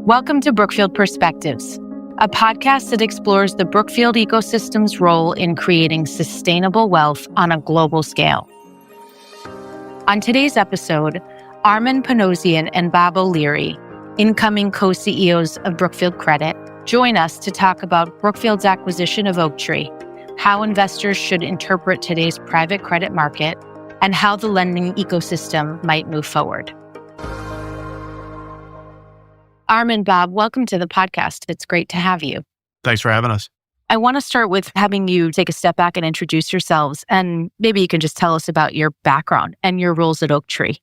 Welcome to Brookfield Perspectives, a podcast that explores the Brookfield ecosystem's role in creating sustainable wealth on a global scale. On today's episode, Armen Panossian and Bob O'Leary, incoming co-CEOs of Brookfield Credit, join us to talk about Brookfield's acquisition of Oaktree, how investors should interpret today's private credit market, and how the lending ecosystem might move forward. Armen, Bob, welcome to the podcast. It's great to have you. Thanks for having us. I want to start with having you take a step back and introduce yourselves, and maybe you can just tell us about your background and your roles at Oaktree.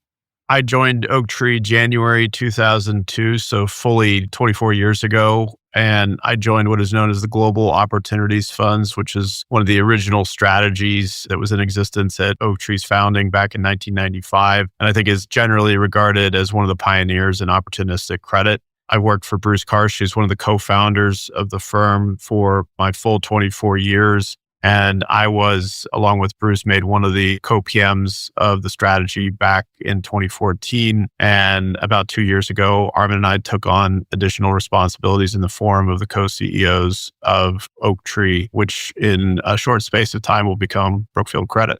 I joined Oaktree January 2002, so fully 24 years ago. And I joined what is known as the Global Opportunities Funds, which is one of the original strategies that was in existence at Oaktree's founding back in 1995. And I think is generally regarded as one of the pioneers in opportunistic credit. I worked for Bruce Karsh, who's one of the co-founders of the firm, for my full 24 years. And I was, along with Bruce, made one of the co-PMs of the strategy back in 2014. And about 2 years ago, Armen and I took on additional responsibilities in the form of the co-CEOs of Oaktree, which in a short space of time will become Brookfield Credit.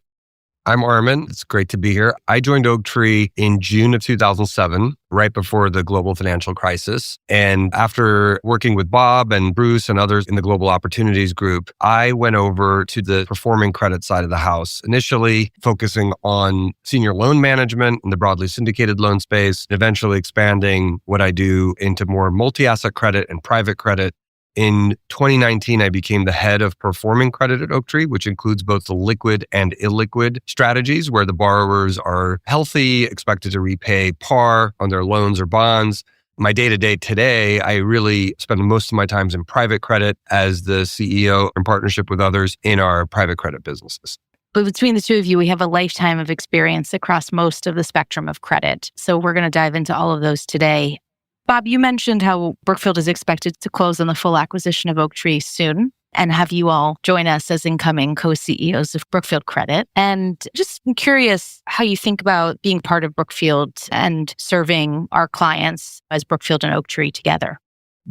I'm Armen. It's great to be here. I joined Oaktree in June of 2007, right before the global financial crisis. And after working with Bob and Bruce and others in the Global Opportunities Group, I went over to the performing credit side of the house, initially focusing on senior loan management in the broadly syndicated loan space, and eventually expanding what I do into more multi-asset credit and private credit. In 2019, I became the head of performing credit at Oaktree, which includes both the liquid and illiquid strategies where the borrowers are healthy, expected to repay par on their loans or bonds. My day-to-day today, I really spend most of my time in private credit as the CEO in partnership with others in our private credit businesses. But between the two of you, we have a lifetime of experience across most of the spectrum of credit. So we're going to dive into all of those today. Bob, you mentioned how Brookfield is expected to close on the full acquisition of Oaktree soon and have you all join us as incoming co-CEOs of Brookfield Credit. And just curious how you think about being part of Brookfield and serving our clients as Brookfield and Oaktree together.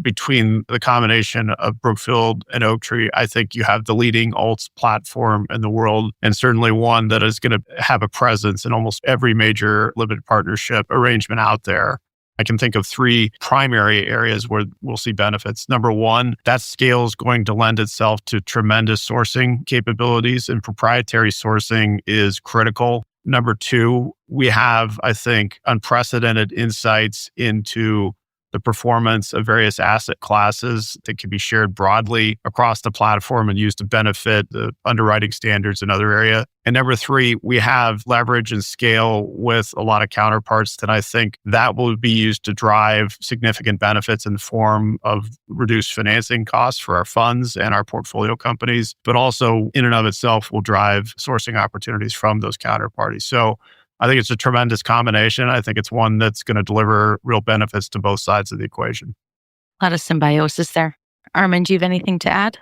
Between the combination of Brookfield and Oaktree, I think you have the leading alts platform in the world, and certainly one that is going to have a presence in almost every major limited partnership arrangement out there. I can think of three primary areas where we'll see benefits. Number one, that scale is going to lend itself to tremendous sourcing capabilities, and proprietary sourcing is critical. Number two, we have, I think, unprecedented insights into the performance of various asset classes that can be shared broadly across the platform and used to benefit the underwriting standards in other area. And number three, we have leverage and scale with a lot of counterparts that I think that will be used to drive significant benefits in the form of reduced financing costs for our funds and our portfolio companies, but also in and of itself will drive sourcing opportunities from those counterparties. So I think it's a tremendous combination. I think it's one that's going to deliver real benefits to both sides of the equation. A lot of symbiosis there. Armen, do you have anything to add?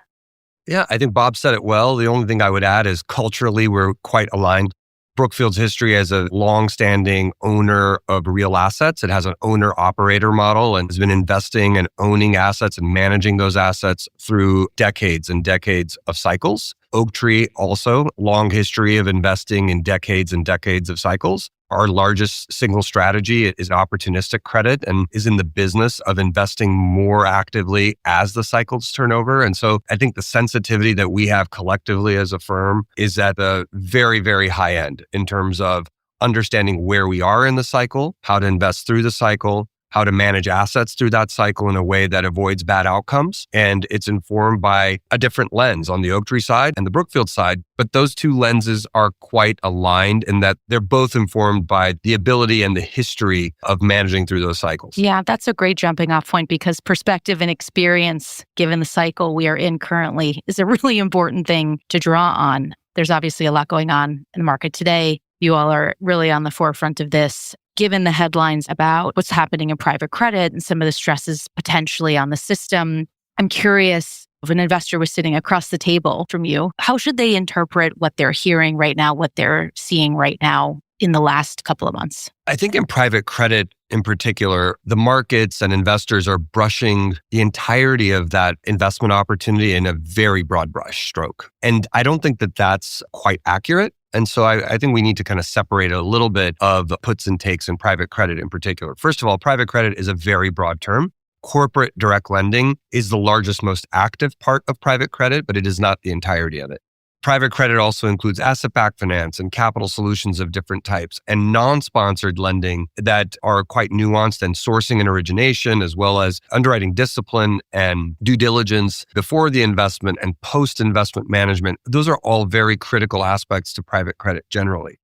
Yeah, I think Bob said it well. The only thing I would add is culturally, we're quite aligned. Brookfield's history as a long-standing owner of real assets. It has an owner-operator model and has been investing and owning assets and managing those assets through decades and decades of cycles. Oaktree also, long history of investing in decades and decades of cycles. Our largest single strategy is opportunistic credit and is in the business of investing more actively as the cycles turn over. And so I think the sensitivity that we have collectively as a firm is at the very, very high end in terms of understanding where we are in the cycle, how to invest through the cycle, how to manage assets through that cycle in a way that avoids bad outcomes. And it's informed by a different lens on the Oaktree side and the Brookfield side. But those two lenses are quite aligned in that they're both informed by the ability and the history of managing through those cycles. Yeah, that's a great jumping off point because perspective and experience, given the cycle we are in currently, is a really important thing to draw on. There's obviously a lot going on in the market today. You all are really on the forefront of this. Given the headlines about what's happening in private credit and some of the stresses potentially on the system, I'm curious, if an investor was sitting across the table from you, how should they interpret what they're hearing right now, what they're seeing right now in the last couple of months? I think in private credit in particular, the markets and investors are brushing the entirety of that investment opportunity in a very broad brush stroke. And I don't think that that's quite accurate. And so I think we need to kind of separate a little bit of the puts and takes in private credit in particular. First of all, private credit is a very broad term. Corporate direct lending is the largest, most active part of private credit, but it is not the entirety of it. Private credit also includes asset-backed finance and capital solutions of different types and non-sponsored lending that are quite nuanced and sourcing and origination, as well as underwriting discipline and due diligence before the investment and post-investment management. Those are all very critical aspects to private credit generally.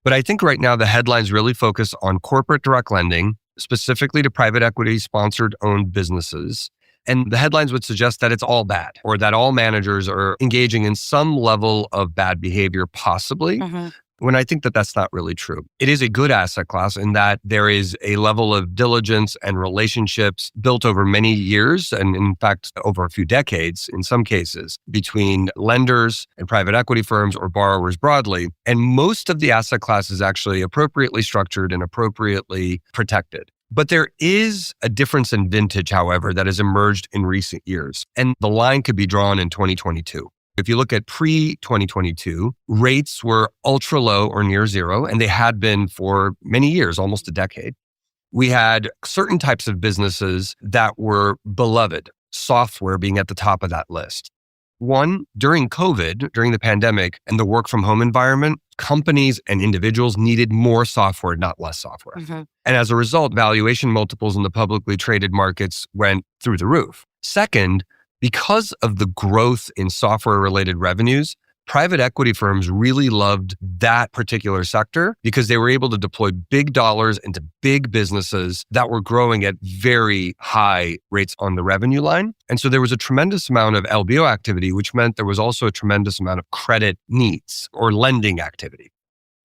But I think right now the headlines really focus on corporate direct lending, specifically to private equity sponsored owned businesses. And the headlines would suggest that it's all bad or that all managers are engaging in some level of bad behavior, possibly, when I think that that's not really true. It is a good asset class in that there is a level of diligence and relationships built over many years, and in fact, over a few decades in some cases, between lenders and private equity firms or borrowers broadly. And most of the asset class is actually appropriately structured and appropriately protected. But there is a difference in vintage, however, that has emerged in recent years. And the line could be drawn in 2022. If you look at pre-2022, rates were ultra low or near zero, and they had been for many years, almost a decade. We had certain types of businesses that were beloved, software being at the top of that list. One, during COVID, during the pandemic and the work from home environment, companies and individuals needed more software, not less software. And as a result, valuation multiples in the publicly traded markets went through the roof. Second, because of the growth in software-related revenues, private equity firms really loved that particular sector because they were able to deploy big dollars into big businesses that were growing at very high rates on the revenue line. And so there was a tremendous amount of LBO activity, which meant there was also a tremendous amount of credit needs or lending activity.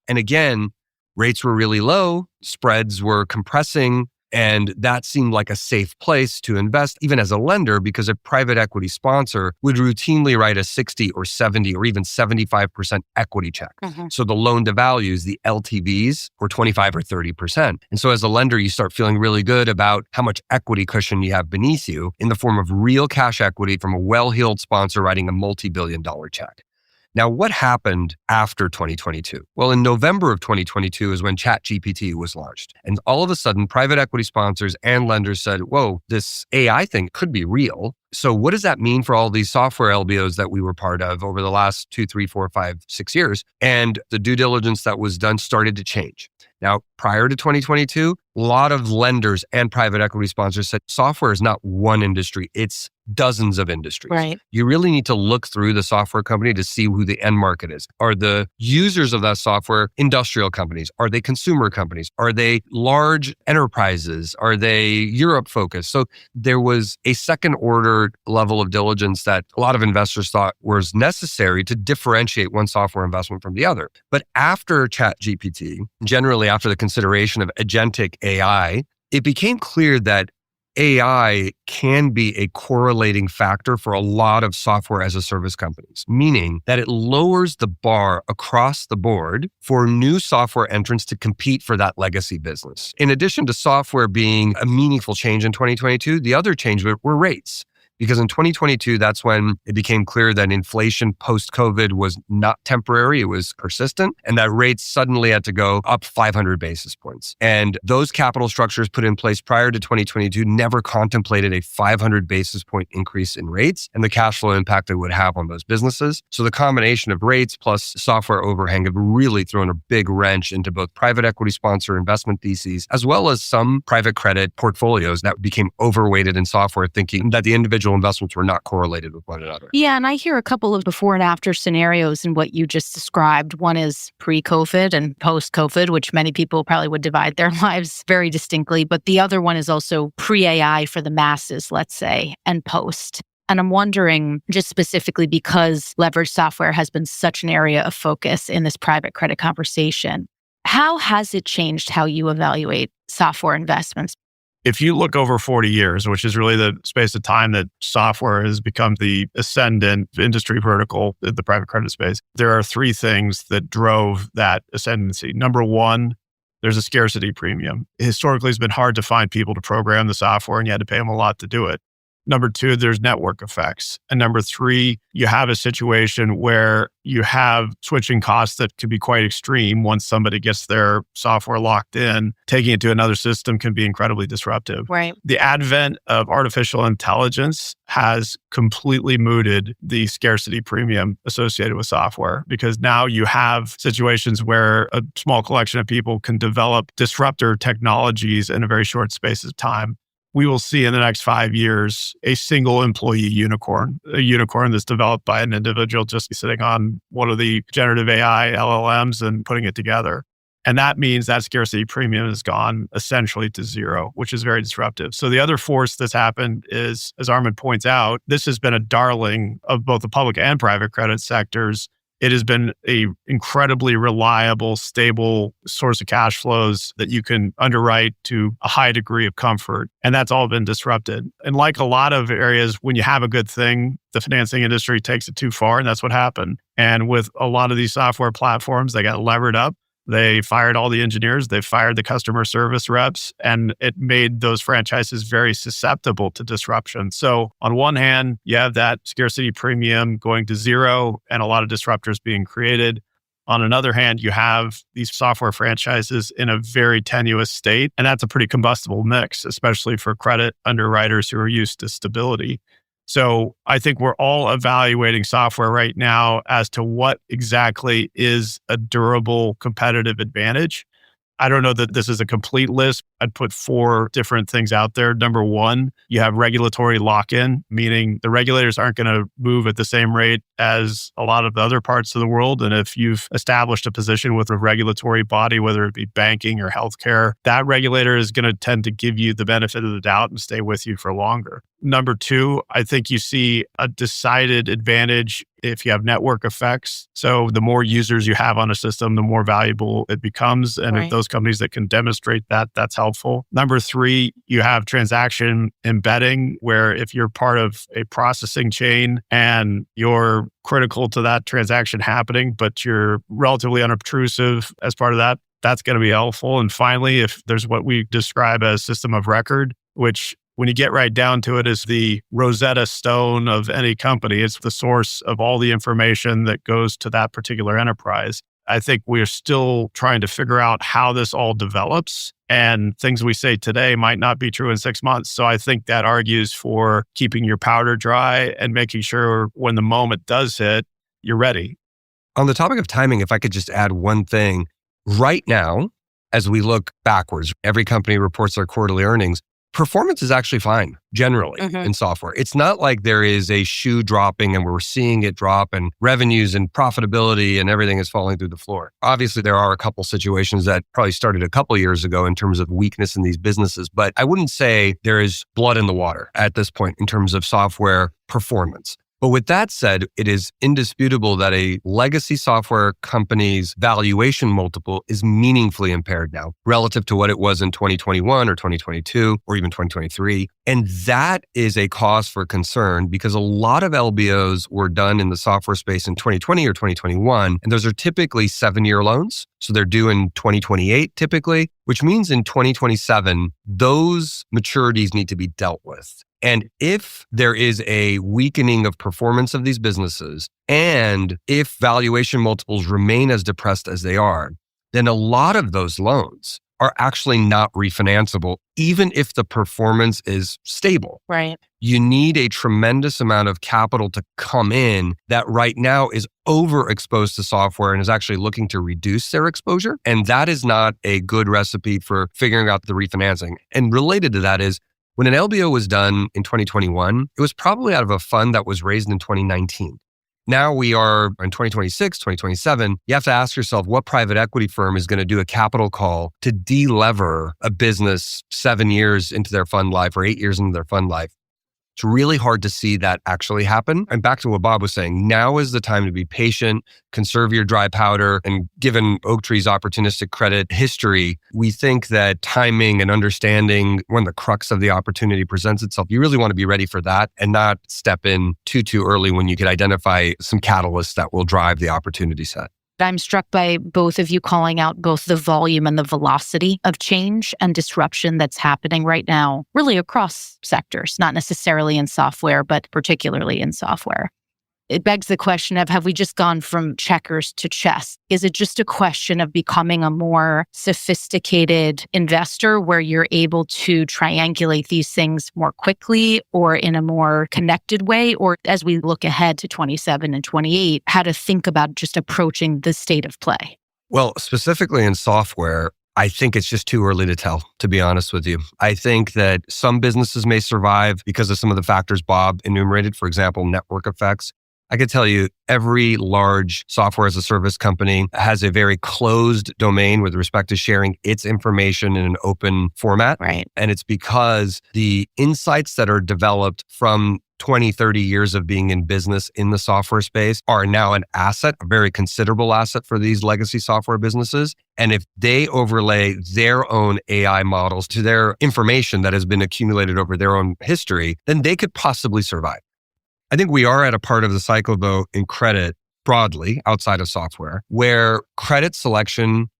And again, rates were really low, spreads were compressing, and that seemed like a safe place to invest, even as a lender, because a private equity sponsor would routinely write a 60 or 70 or even 75% equity check. So the loan to values, the LTVs, were 25 or 30%. And so as a lender, you start feeling really good about how much equity cushion you have beneath you in the form of real cash equity from a well-heeled sponsor writing a multi-billion-dollar check. Now, what happened after 2022? Well, in November of 2022 is when ChatGPT was launched. And all of a sudden, private equity sponsors and lenders said, whoa, this AI thing could be real. So what does that mean for all these software LBOs that we were part of over the last 2, 3, 4, 5, 6 years? And the due diligence that was done started to change. Now, prior to 2022, a lot of lenders and private equity sponsors said software is not one industry, it's dozens of industries. Right. You really need to look through the software company to see who the end market is. Are the users of that software industrial companies? Are they consumer companies? Are they large enterprises? Are they Europe focused? So there was a second order level of diligence that a lot of investors thought was necessary to differentiate one software investment from the other. But after ChatGPT, generally after the consideration of agentic AI, it became clear that AI can be a correlating factor for a lot of software as a service companies, meaning that it lowers the bar across the board for new software entrants to compete for that legacy business. In addition to software being a meaningful change in 2022, the other change were rates. Because in 2022, that's when it became clear that inflation post-COVID was not temporary, it was persistent, and that rates suddenly had to go up 500 basis points. And those capital structures put in place prior to 2022 never contemplated a 500 basis point increase in rates and the cash flow impact it would have on those businesses. So the combination of rates plus software overhang have really thrown a big wrench into both private equity sponsor investment theses, as well as some private credit portfolios that became overweighted in software, thinking that the individual investments were not correlated with one another. Yeah, and I hear a couple of before and after scenarios in what you just described. One is pre-COVID and post-COVID, which many people probably would divide their lives very distinctly. But the other one is also pre-AI for the masses, let's say, and post. And I'm wondering, just specifically because leveraged software has been such an area of focus in this private credit conversation, how has it changed how you evaluate software investments? If you look over 40 years, which is really the space of time that software has become the ascendant industry vertical in the private credit space, there are three things that drove that ascendancy. Number one, there's a scarcity premium. Historically, it's been hard to find people to program the software and you had to pay them a lot to do it. Number two, there's network effects. And number three, you have a situation where you have switching costs that can be quite extreme once somebody gets their software locked in. Taking it to another system can be incredibly disruptive. Right. The advent of artificial intelligence has completely mooted the scarcity premium associated with software, because now you have situations where a small collection of people can develop disruptor technologies in a very short space of time. We will see in the next 5 years a single employee unicorn, a unicorn that's developed by an individual just sitting on one of the generative AI LLMs and putting it together. And that means that scarcity premium has gone essentially to zero, which is very disruptive. So the other force that's happened is, as Armen points out, this has been a darling of both the public and private credit sectors. It has been a incredibly reliable, stable source of cash flows that you can underwrite to a high degree of comfort. And that's all been disrupted. And like a lot of areas, when you have a good thing, the financing industry takes it too far. And that's what happened. And with a lot of these software platforms, they got levered up. They fired all the engineers, they fired the customer service reps, and it made those franchises very susceptible to disruption. So on one hand, you have that scarcity premium going to zero and a lot of disruptors being created. On another hand, you have these software franchises in a very tenuous state, and that's a pretty combustible mix, especially for credit underwriters who are used to stability. So I think we're all evaluating software right now as to what exactly is a durable competitive advantage. I don't know that this is a complete list. I'd put 4 different things out there. Number one, you have regulatory lock-in, meaning the regulators aren't going to move at the same rate as a lot of the other parts of the world. And if you've established a position with a regulatory body, whether it be banking or healthcare, that regulator is going to tend to give you the benefit of the doubt and stay with you for longer. Number two, I think you see a decided advantage if you have network effects. So the more users you have on a system, the more valuable it becomes. And if those companies that can demonstrate that, that's helpful. Number three, you have transaction embedding, where if you're part of a processing chain and you're critical to that transaction happening, but you're relatively unobtrusive as part of that, that's going to be helpful. And finally, if there's what we describe as system of record, which when you get right down to it is the Rosetta Stone of any company. It's the source of all the information that goes to that particular enterprise. I think we're still trying to figure out how this all develops, and things we say today might not be true in 6 months. So I think that argues for keeping your powder dry and making sure when the moment does hit, you're ready. On the topic of timing, if I could just add one thing. Right now, as we look backwards, every company reports their quarterly earnings. Performance is actually fine, generally, in software. It's not like there is a shoe dropping and we're seeing it drop and revenues and profitability and everything is falling through the floor. Obviously, there are a couple situations that probably started a couple years ago in terms of weakness in these businesses, but I wouldn't say there is blood in the water at this point in terms of software performance. But with that said, it is indisputable that a legacy software company's valuation multiple is meaningfully impaired now relative to what it was in 2021 or 2022 or even 2023. And that is a cause for concern because a lot of LBOs were done in the software space in 2020 or 2021. And those are typically 7-year loans. So they're due in 2028 typically, which means in 2027, those maturities need to be dealt with. And if there is a weakening of performance of these businesses, and if valuation multiples remain as depressed as they are, then a lot of those loans are actually not refinanceable, even if the performance is stable. Right. You need a tremendous amount of capital to come in that right now is overexposed to software and is actually looking to reduce their exposure. And that is not a good recipe for figuring out the refinancing. And related to that is, when an LBO was done in 2021, it was probably out of a fund that was raised in 2019. Now we are in 2026, 2027. You have to ask yourself what private equity firm is going to do a capital call to de-lever a business 7 years into their fund life or 8 years into their fund life. It's really hard to see that actually happen. And back to what Bob was saying, now is the time to be patient, conserve your dry powder. And given Oaktree's opportunistic credit history, we think that timing and understanding when the crux of the opportunity presents itself, you really want to be ready for that and not step in too early when you could identify some catalysts that will drive the opportunity set. I'm struck by both of you calling out both the volume and the velocity of change and disruption that's happening right now, really across sectors, not necessarily in software, but particularly in software. It begs the question of, have we just gone from checkers to chess? Is it just a question of becoming a more sophisticated investor where you're able to triangulate these things more quickly or in a more connected way? Or as we look ahead to 27 and 28, how to think about just approaching the state of play? Well, specifically in software, I think it's just too early to tell, to be honest with you. I think that some businesses may survive because of some of the factors Bob enumerated, for example, network effects. I could tell you every large software as a service company has a very closed domain with respect to sharing its information in an open format. Right. And it's because the insights that are developed from 20, 30 years of being in business in the software space are now an asset, a very considerable asset for these legacy software businesses. And if they overlay their own AI models to their information that has been accumulated over their own history, then they could possibly survive. I think we are at a part of the cycle, though, in credit broadly, outside of software, where credit selection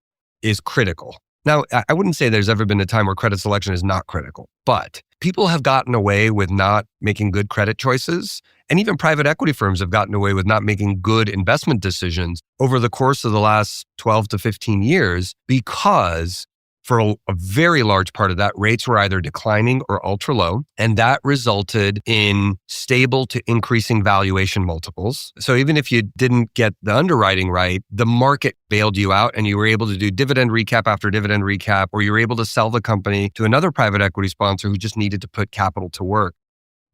is critical. Now, I wouldn't say there's ever been a time where credit selection is not critical, but people have gotten away with not making good credit choices. And even private equity firms have gotten away with not making good investment decisions over the course of the last 12 to 15 years because for a very large part of that, rates were either declining or ultra low, and that resulted in stable to increasing valuation multiples. So even if you didn't get the underwriting right, the market bailed you out and you were able to do dividend recap after dividend recap, or you were able to sell the company to another private equity sponsor who just needed to put capital to work.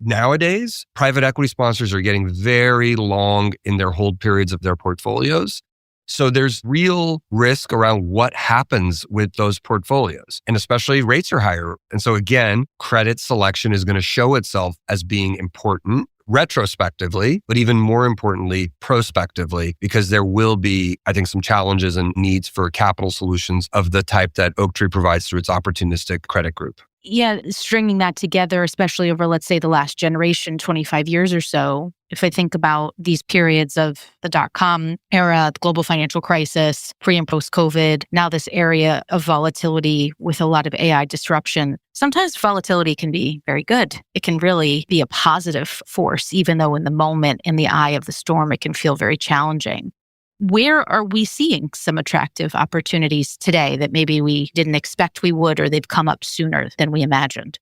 Nowadays, private equity sponsors are getting very long in their hold periods of their portfolios. So there's real risk around what happens with those portfolios. And especially rates are higher. And so again, credit selection is going to show itself as being important retrospectively, but even more importantly, prospectively, because there will be, I think, some challenges and needs for capital solutions of the type that Oaktree provides through its opportunistic credit group. Yeah, stringing that together, especially over, let's say, the last generation, 25 years or so, if I think about these periods of the dot-com era, the global financial crisis, pre and post-COVID, now this area of volatility with a lot of AI disruption, sometimes volatility can be very good. It can really be a positive force, even though in the moment, in the eye of the storm, it can feel very challenging. Where are we seeing some attractive opportunities today that maybe we didn't expect we would, or they've come up sooner than we imagined?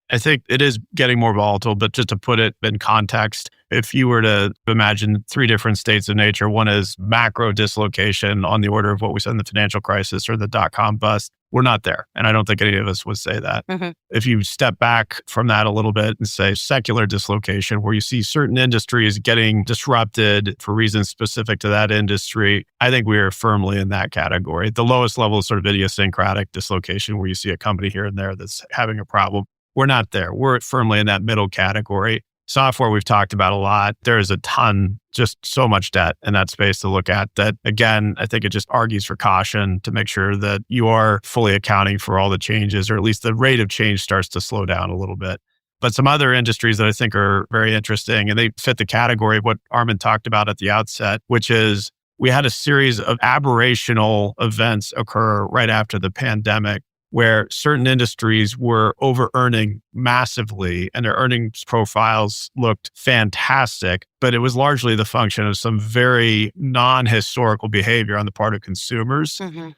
I think it is getting more volatile, but just to put it in context, if you were to imagine three different states of nature, one is macro dislocation on the order of what we saw in the financial crisis or the dot-com bust. We're not there. And I don't think any of us would say that. Mm-hmm. If you step back from that a little bit and say secular dislocation, where you see certain industries getting disrupted for reasons specific to that industry, I think we are firmly in that category. The lowest level is sort of idiosyncratic dislocation, where you see a company here and there that's having a problem. We're not there. We're firmly in that middle category. Software, we've talked about a lot. There is a ton, just so much debt in that space to look at that. Again, I think it just argues for caution to make sure that you are fully accounting for all the changes, or at least the rate of change starts to slow down a little bit. But some other industries that I think are very interesting, and they fit the category of what Armen talked about at the outset, which is we had a series of aberrational events occur right after the pandemic, where certain industries were over-earning massively and their earnings profiles looked fantastic, but it was largely the function of some very non-historical behavior on the part of consumers. Mm-hmm.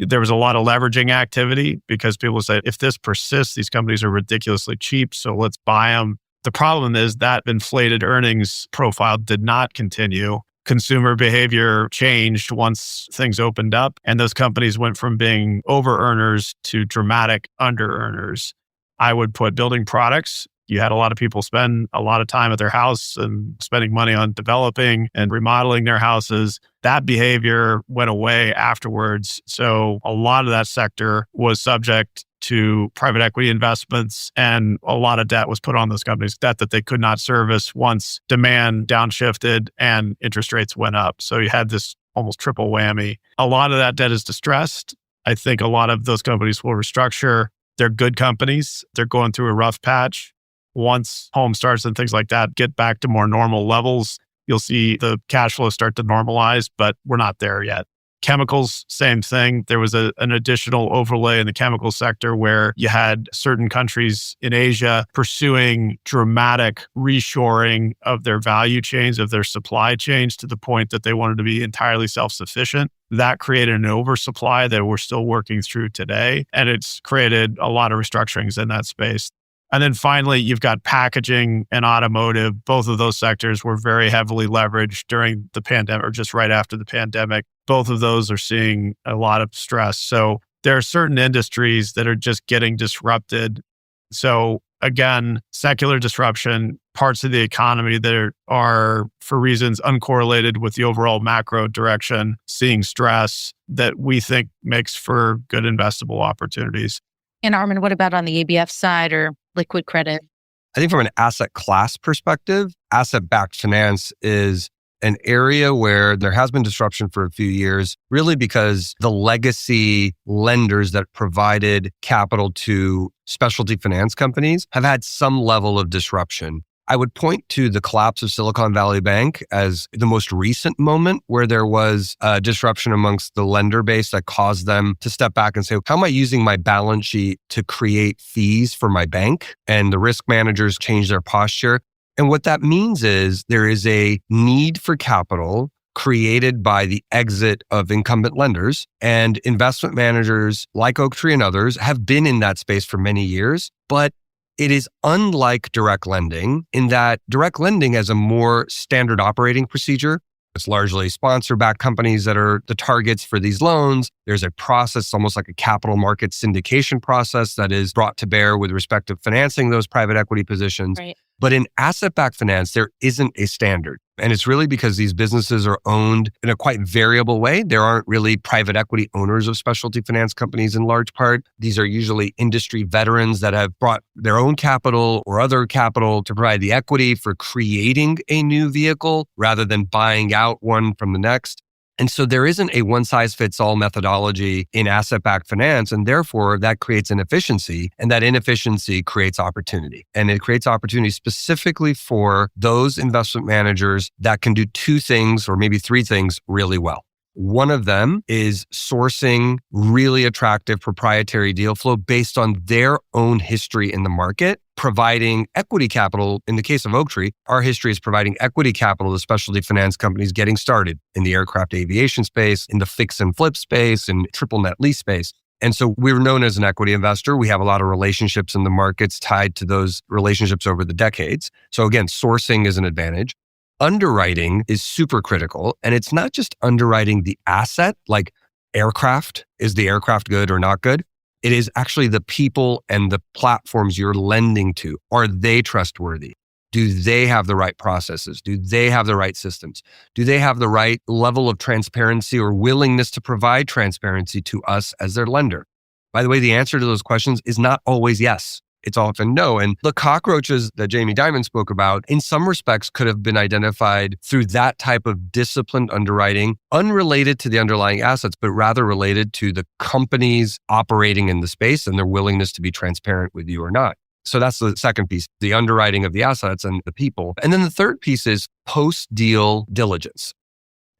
There was a lot of leveraging activity because people said, if this persists, these companies are ridiculously cheap, so let's buy them. The problem is that inflated earnings profile did not continue. Consumer behavior changed once things opened up, and those companies went from being over-earners to dramatic under-earners. I would put building products You had a lot of people spend a lot of time at their house and spending money on developing and remodeling their houses. That behavior went away afterwards. So a lot of that sector was subject to private equity investments, and a lot of debt was put on those companies, debt that they could not service once demand downshifted and interest rates went up. So you had this almost triple whammy. A lot of that debt is distressed. I think a lot of those companies will restructure. They're good companies. They're going through a rough patch. Once home starts and things like that get back to more normal levels, you'll see the cash flow start to normalize, but we're not there yet. Chemicals, same thing. There was an additional overlay in the chemical sector where you had certain countries in Asia pursuing dramatic reshoring of their value chains, of their supply chains, to the point that they wanted to be entirely self-sufficient. That created an oversupply that we're still working through today. And it's created a lot of restructurings in that space. And then finally, you've got packaging and automotive. Both of those sectors were very heavily leveraged during the pandemic or just right after the pandemic. Both of those are seeing a lot of stress. So there are certain industries that are just getting disrupted. So again, secular disruption, parts of the economy that are for reasons uncorrelated with the overall macro direction, seeing stress that we think makes for good investable opportunities. And Armen, what about on the ABF side or liquid credit? I think from an asset class perspective, asset-backed finance is an area where there has been disruption for a few years, really because the legacy lenders that provided capital to specialty finance companies have had some level of disruption. I would point to the collapse of Silicon Valley Bank as the most recent moment where there was a disruption amongst the lender base that caused them to step back and say, how am I using my balance sheet to create fees for my bank? And the risk managers changed their posture. And what that means is there is a need for capital created by the exit of incumbent lenders, and investment managers like Oaktree and others have been in that space for many years. But it is unlike direct lending in that direct lending has a more standard operating procedure. It's largely sponsor-backed companies that are the targets for these loans. There's a process, almost like a capital market syndication process that is brought to bear with respect to financing those private equity positions. Right. But in asset-backed finance, there isn't a standard. And it's really because these businesses are owned in a quite variable way. There aren't really private equity owners of specialty finance companies in large part. These are usually industry veterans that have brought their own capital or other capital to provide the equity for creating a new vehicle rather than buying out one from the next. And so there isn't a one-size-fits-all methodology in asset-backed finance, and therefore that creates inefficiency, and that inefficiency creates opportunity. And it creates opportunity specifically for those investment managers that can do two things or maybe three things really well. One of them is sourcing really attractive proprietary deal flow based on their own history in the market, providing equity capital. In the case of Oaktree, our history is providing equity capital to specialty finance companies getting started in the aircraft aviation space, in the fix and flip space, and triple net lease space. And so we're known as an equity investor. We have a lot of relationships in the markets tied to those relationships over the decades. So again, sourcing is an advantage. Underwriting is super critical. And it's not just underwriting the asset, like aircraft. Is the aircraft good or not good? It is actually the people and the platforms you're lending to. Are they trustworthy? Do they have the right processes? Do they have the right systems? Do they have the right level of transparency or willingness to provide transparency to us as their lender? By the way, the answer to those questions is not always yes. It's often no. And the cockroaches that Jamie Dimon spoke about, in some respects, could have been identified through that type of disciplined underwriting, unrelated to the underlying assets, but rather related to the companies operating in the space and their willingness to be transparent with you or not. So that's the second piece, the underwriting of the assets and the people. And then the third piece is post-deal diligence.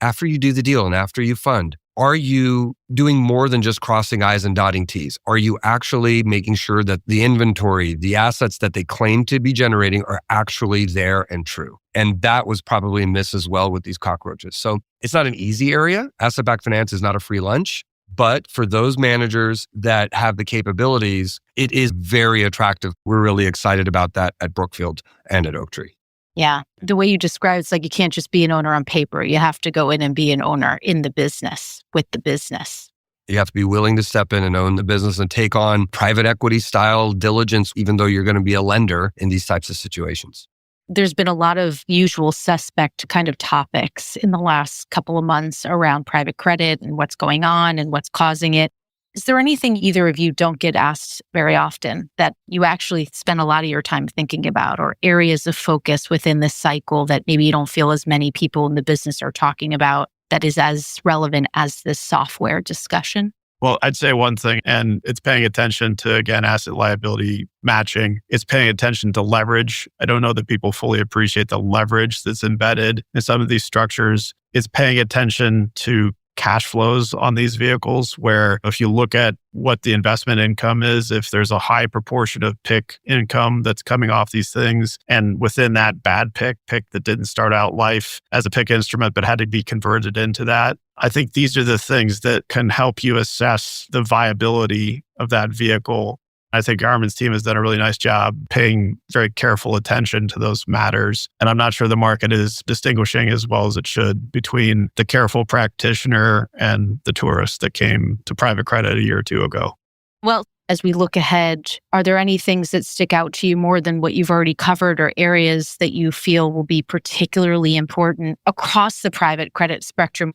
After you do the deal and after you fund, are you doing more than just crossing I's and dotting T's? Are you actually making sure that the inventory, the assets that they claim to be generating are actually there and true? And that was probably a miss as well with these cockroaches. So it's not an easy area. Asset-backed finance is not a free lunch. But for those managers that have the capabilities, it is very attractive. We're really excited about that at Brookfield and at Oaktree. Yeah. The way you describe it's like you can't just be an owner on paper. You have to go in and be an owner in the business with the business. You have to be willing to step in and own the business and take on private equity style diligence, even though you're going to be a lender in these types of situations. There's been a lot of usual suspect kind of topics in the last couple of months around private credit and what's going on and what's causing it. Is there anything either of you don't get asked very often that you actually spend a lot of your time thinking about, or areas of focus within this cycle that maybe you don't feel as many people in the business are talking about that is as relevant as this software discussion? Well, I'd say one thing, and it's paying attention to, again, asset liability matching. It's paying attention to leverage. I don't know that people fully appreciate the leverage that's embedded in some of these structures. It's paying attention to cash flows on these vehicles, where if you look at what the investment income is, if there's a high proportion of PIK income that's coming off these things, and within that bad PIK that didn't start out life as a PIK instrument but had to be converted into that, I think these are the things that can help you assess the viability of that vehicle. I think Armen's team has done a really nice job paying very careful attention to those matters. And I'm not sure the market is distinguishing as well as it should between the careful practitioner and the tourist that came to private credit a year or two ago. Well, as we look ahead, are there any things that stick out to you more than what you've already covered, or areas that you feel will be particularly important across the private credit spectrum?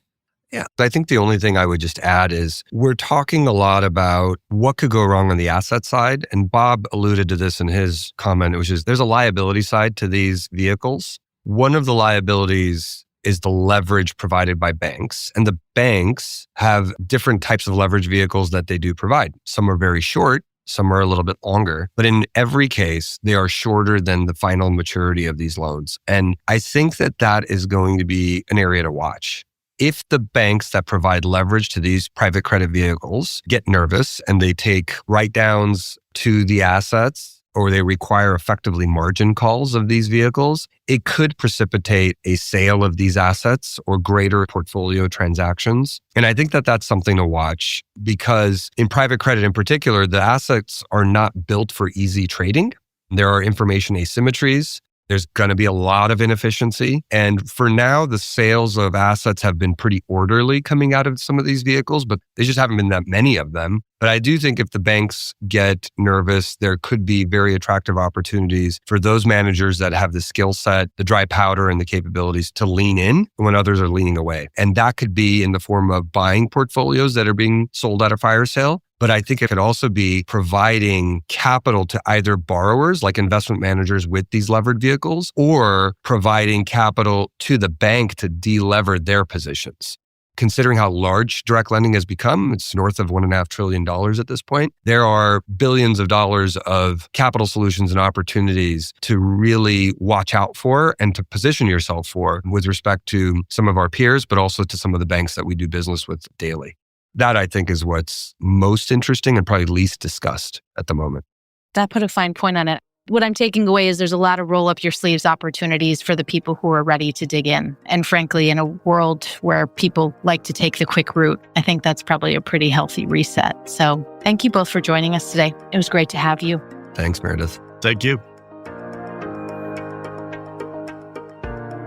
Yeah, I think the only thing I would just add is we're talking a lot about what could go wrong on the asset side. And Bob alluded to this in his comment, which is there's a liability side to these vehicles. One of the liabilities is the leverage provided by banks. And the banks have different types of leverage vehicles that they do provide. Some are very short, some are a little bit longer. But in every case, they are shorter than the final maturity of these loans. And I think that that is going to be an area to watch. If the banks that provide leverage to these private credit vehicles get nervous and they take write-downs to the assets, or they require effectively margin calls of these vehicles, it could precipitate a sale of these assets or greater portfolio transactions. And I think that that's something to watch, because in private credit in particular, the assets are not built for easy trading. There are information asymmetries. There's going to be a lot of inefficiency. And for now, the sales of assets have been pretty orderly coming out of some of these vehicles, but there just haven't been that many of them. But I do think if the banks get nervous, there could be very attractive opportunities for those managers that have the skill set, the dry powder, and the capabilities to lean in when others are leaning away. And that could be in the form of buying portfolios that are being sold at a fire sale. But I think it could also be providing capital to either borrowers, like investment managers with these levered vehicles, or providing capital to the bank to de-lever their positions. Considering how large direct lending has become, it's north of $1.5 trillion at this point. There are billions of dollars of capital solutions and opportunities to really watch out for and to position yourself for with respect to some of our peers, but also to some of the banks that we do business with daily. That, I think, is what's most interesting and probably least discussed at the moment. That put a fine point on it. What I'm taking away is there's a lot of roll up your sleeves opportunities for the people who are ready to dig in. And frankly, in a world where people like to take the quick route, I think that's probably a pretty healthy reset. So thank you both for joining us today. It was great to have you. Thanks, Meredith. Thank you.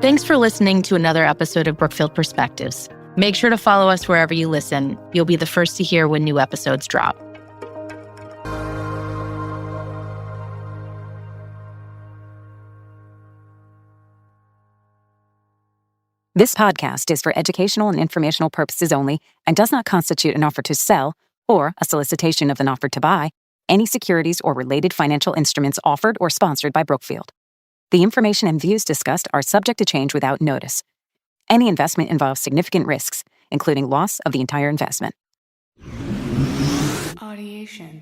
Thanks for listening to another episode of Brookfield Perspectives. Make sure to follow us wherever you listen. You'll be the first to hear when new episodes drop. This podcast is for educational and informational purposes only and does not constitute an offer to sell or a solicitation of an offer to buy any securities or related financial instruments offered or sponsored by Brookfield. The information and views discussed are subject to change without notice. Any investment involves significant risks, including loss of the entire investment. Audiation.